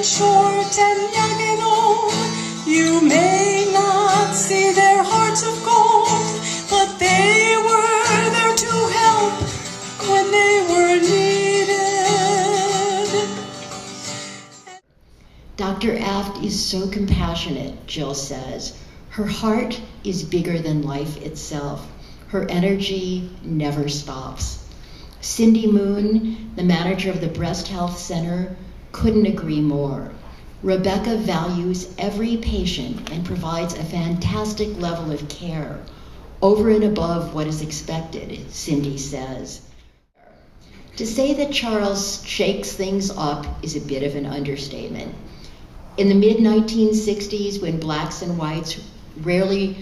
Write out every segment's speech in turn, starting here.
short and young and old. You may not see their hearts of gold, but they were there to help when they were needed. Dr. Aft is so compassionate, Jill says. Her heart is bigger than life itself. Her energy never stops. Cindy Moon, the manager of the Breast Health Center, couldn't agree more. Rebecca values every patient and provides a fantastic level of care, over and above what is expected, Cindy says. To say that Charles shakes things up is a bit of an understatement. In the mid-1960s, when blacks and whites rarely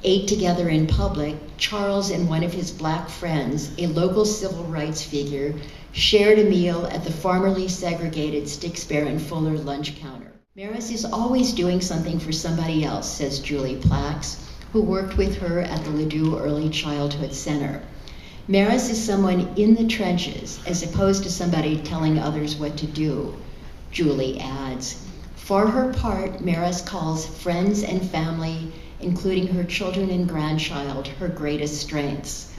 ate together in public, Charles and one of his black friends, a local civil rights figure, shared a meal at the formerly segregated Sticksbear and Fuller lunch counter. Maris is always doing something for somebody else, says Julie Plax, who worked with her at the Ladue Early Childhood Center. Maris is someone in the trenches, as opposed to somebody telling others what to do, Julie adds. For her part, Maris calls friends and family, including her children and grandchild, her greatest strengths.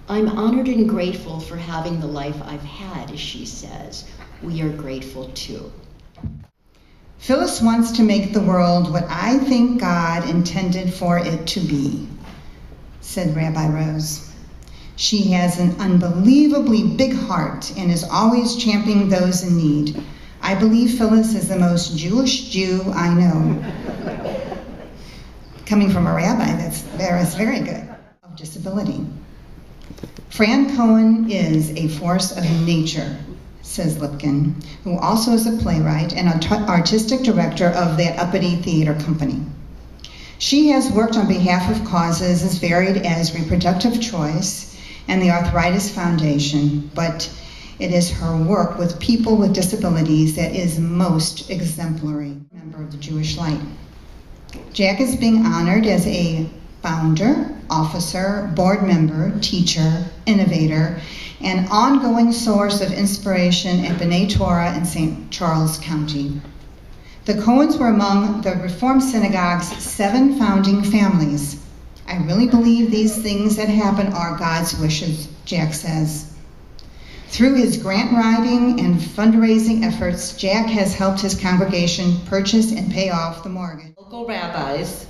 I'm honored and grateful for having the life I've had, she says. We are grateful too. Phyllis wants to make the world what I think God intended for it to be, said Rabbi Rose. She has an unbelievably big heart and is always championing those in need. I believe Phyllis is the most Jewish Jew I know. Coming from a rabbi, that's very good. Of disability. Fran Cohen is a force of nature, says Lipkin, who also is a playwright and artistic director of that uppity theater company. She has worked on behalf of causes as varied as reproductive choice and the Arthritis Foundation, but it is her work with people with disabilities that is most exemplary. Member of the Jewish Light. Jack is being honored as a founder, officer, board member, teacher, innovator, and ongoing source of inspiration at B'nai Torah in St. Charles County. The Cohens were among the Reformed Synagogue's 7 founding families. I really believe these things that happen are God's wishes, Jack says. Through his grant writing and fundraising efforts, Jack has helped his congregation purchase and pay off the mortgage. Local rabbis,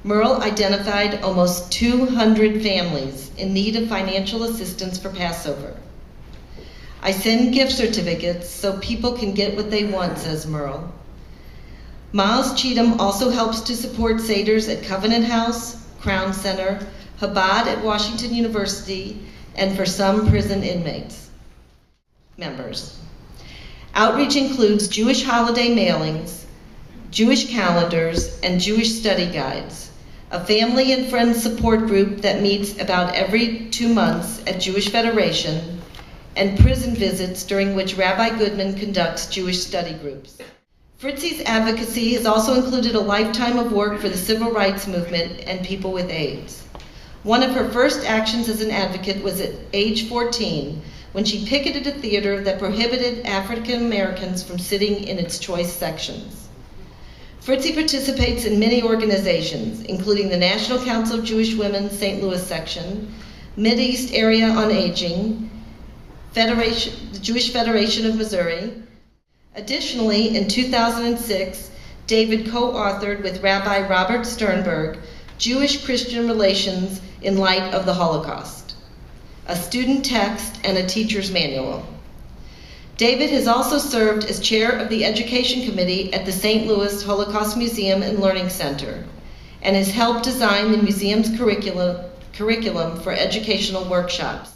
Merle identified almost 200 families in need of financial assistance for Passover. I send gift certificates so people can get what they want, says Merle. Miles Cheatham also helps to support Seders at Covenant House, Crown Center, Chabad at Washington University, and for some prison inmates. Members. Outreach includes Jewish holiday mailings, Jewish calendars, and Jewish study guides, a family and friends support group that meets about every 2 months at Jewish Federation, and prison visits during which Rabbi Goodman conducts Jewish study groups. Fritzi's advocacy has also included a lifetime of work for the civil rights movement and people with AIDS. One of her first actions as an advocate was at age 14, when she picketed a theater that prohibited African Americans from sitting in its choice sections. Fritzi participates in many organizations, including the National Council of Jewish Women St. Louis section, Mideast Area on Aging, the Jewish Federation of Missouri. Additionally, in 2006, David co-authored with Rabbi Robert Staenberg, Jewish-Christian Relations in Light of the Holocaust, a student text and a teacher's manual. David has also served as chair of the Education Committee at the St. Louis Holocaust Museum and Learning Center, and has helped design the museum's curriculum for educational workshops.